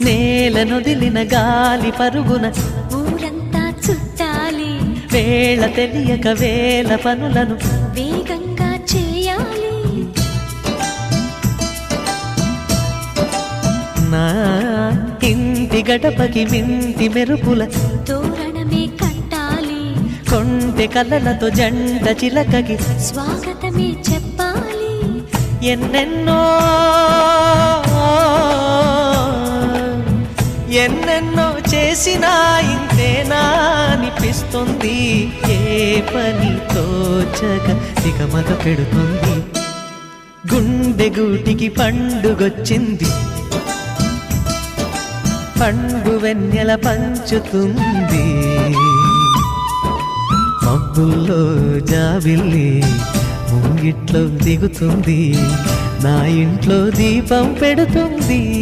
నేలనొదిలిన గాలి పరుగున ఊరంతా చుట్టాలి, వేళ తెలియక వేల పనులను వేగంగా చేయాలి. నా ఇంటి గడపకి వింటి మెరుపుల తోరణమే కట్టాలి, కొంటె కలలతో జంట చిలకకి స్వాగతమే చెప్పాలి. ఎన్నెన్నో ఎన్నెన్నో చేసినా ఇంతేనా అనిపిస్తుంది. ఏ పని తోచక దిగమగ పెడుతుంది. గుండె గూటికి పండుగొచ్చింది, పండు వెన్నెల పంచుతుంది. మబ్బుల్లో జాబిల్లి ముంగిట్లో దిగుతుంది, నా ఇంట్లో దీపం పెడుతుంది.